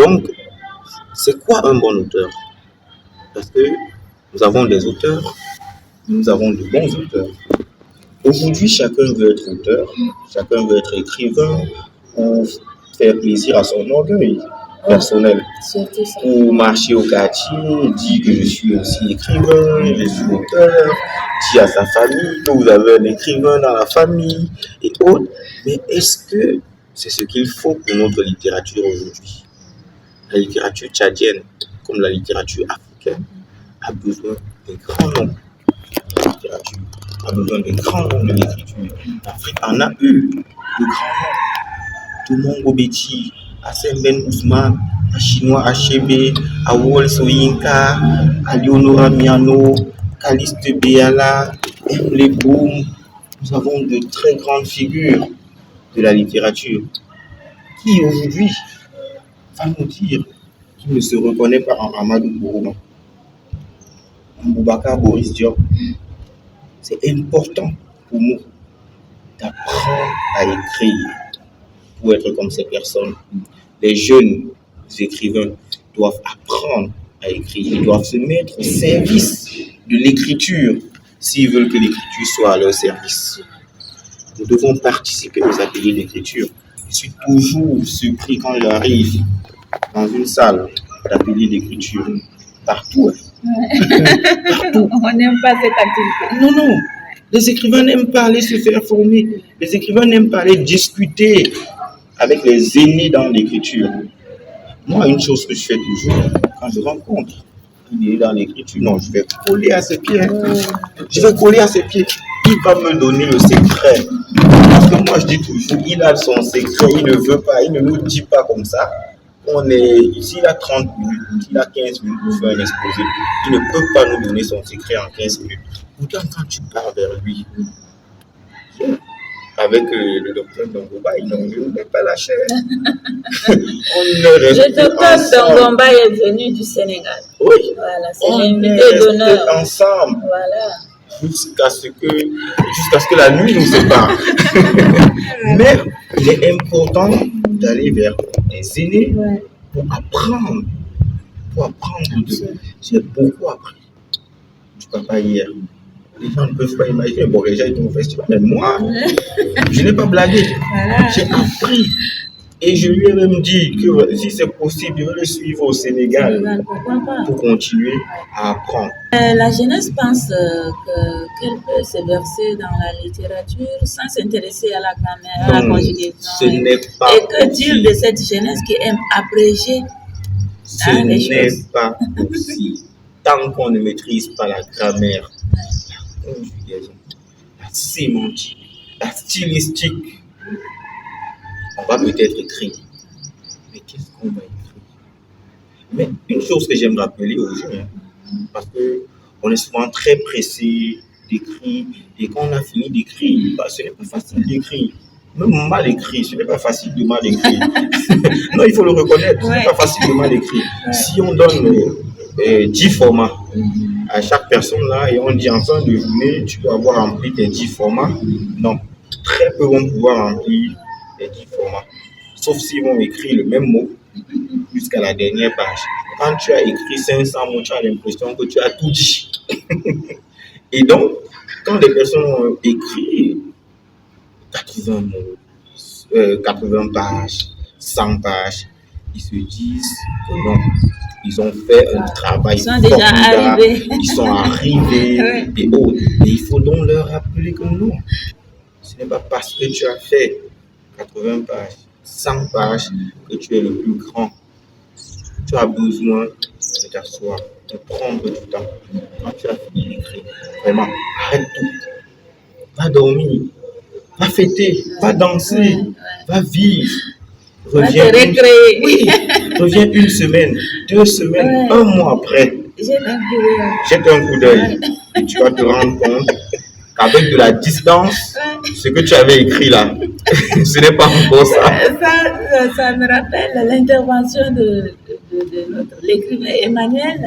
Donc, c'est quoi un bon auteur? Parce que nous avons des auteurs, nous avons de bons auteurs. Aujourd'hui, chacun veut être auteur, chacun veut être écrivain pour faire plaisir à son orgueil personnel. Surtout ça. Pour marcher au quartier, dire que je suis aussi écrivain, je suis auteur, dire à sa famille que vous avez un écrivain dans la famille et autres. Mais est-ce que c'est ce qu'il faut pour notre littérature aujourd'hui? La littérature tchadienne, comme la littérature africaine, a besoin de grands noms. La littérature a besoin de grands noms de l'écriture. L'Afrique en a eu de grands noms. Toumon Gobeti, Assem Ben Ousmane, à Chinois Achebe, à Wol Soyinka, à Leonora Miano, Caliste Béala, Emle Boum. Nous avons de très grandes figures de la littérature qui aujourd'hui va nous dire qu'il ne se reconnaît pas en Amadou Bourouma, en Boubacar Boris Diop. C'est important pour nous d'apprendre à écrire pour être comme ces personnes. Les jeunes écrivains doivent apprendre à écrire, ils doivent se mettre au service de l'écriture s'ils veulent que l'écriture soit à leur service. Nous devons participer aux ateliers d'écriture. Je suis toujours surpris quand j'arrive dans une salle d'atelier d'écriture. Partout. Partout. On n'aime pas cette activité. Non, non. Les écrivains n'aiment pas aller se faire former. Les écrivains n'aiment pas aller discuter avec les aînés dans l'écriture. Moi, une chose que je fais toujours, quand je rencontre un aîné dans l'écriture, non, je vais coller à ses pieds. Je vais coller à ses pieds. Il va me donner le secret. Parce que moi, je dis toujours, il a son secret, il ne veut pas, il ne nous dit pas comme ça. On est ici, il a 30 minutes, il a 15 minutes pour faire un exposé. Il ne peut pas nous donner son secret en 15 minutes. Pourtant, quand tu pars vers lui, avec le docteur Dongomba, il ne met pas la chair. Le docteur Dongomba est venu du Sénégal. Oui, Voilà, c'est on l'invité est d'honneur. restés ensemble Voilà. jusqu'à ce que la nuit nous sépare. Mais il est important d'aller vers les aînés pour apprendre. J'ai beaucoup appris du papa hier. Les gens ne peuvent pas imaginer. Bon, les gens étaient au festival, mais moi, je n'ai pas blagué. Voilà. J'ai appris. Et je lui ai même dit que si c'est possible, je vais le suivre au Sénégal Pourquoi pas? pour continuer à apprendre. La jeunesse pense qu'elle peut se verser dans la littérature sans s'intéresser à la grammaire, à la Non, conjugaison. ce n'est pas Et que dire possible. de cette jeunesse qui aime abréger Ce les n'est choses? pas possible. Tant qu'on ne maîtrise pas la grammaire, la conjugaison, la sémantique, la stylistique, on va peut-être écrire. Mais qu'est-ce qu'on va écrire? Mais une chose que j'aime rappeler aux gens, parce qu'on est souvent très pressé d'écrire, et quand on a fini d'écrire, ce n'est pas facile d'écrire. Même mal écrit, ce n'est pas facile de mal écrire. Non, il faut le reconnaître, ce n'est pas facile de mal écrire. Si on donne 10 formats à chaque personne là, et on dit en fin de journée, tu dois avoir rempli tes 10 formats, non, très peu vont pouvoir remplir les 10 formats. Sauf s'ils vont écrire le même mot jusqu'à la dernière page. Quand tu as écrit 500 mots, tu as l'impression que tu as tout dit. Et donc, quand les personnes ont écrit 80 mots, 80 pages, 100 pages, ils se disent que non, ils ont fait un travail Ils sont déjà arrivés. Ils sont arrivés et autres. Et il faut donc leur rappeler que non, ce n'est pas parce que tu as fait 80 pages, 100 pages que tu es le plus grand. Tu as besoin de t'asseoir, de prendre du temps. Quand tu as fini d'écrire, vraiment, arrête tout. Va dormir, va fêter, va danser, va vivre. Reviens recréer. Oui, reviens une semaine, 2 semaines, 1 mois après. Jette un coup d'œil et tu vas te rendre compte qu'avec de la distance, ce que tu avais écrit là, ce n'est pas encore ça. Ça me rappelle l'intervention de l'écrivain Emmanuel.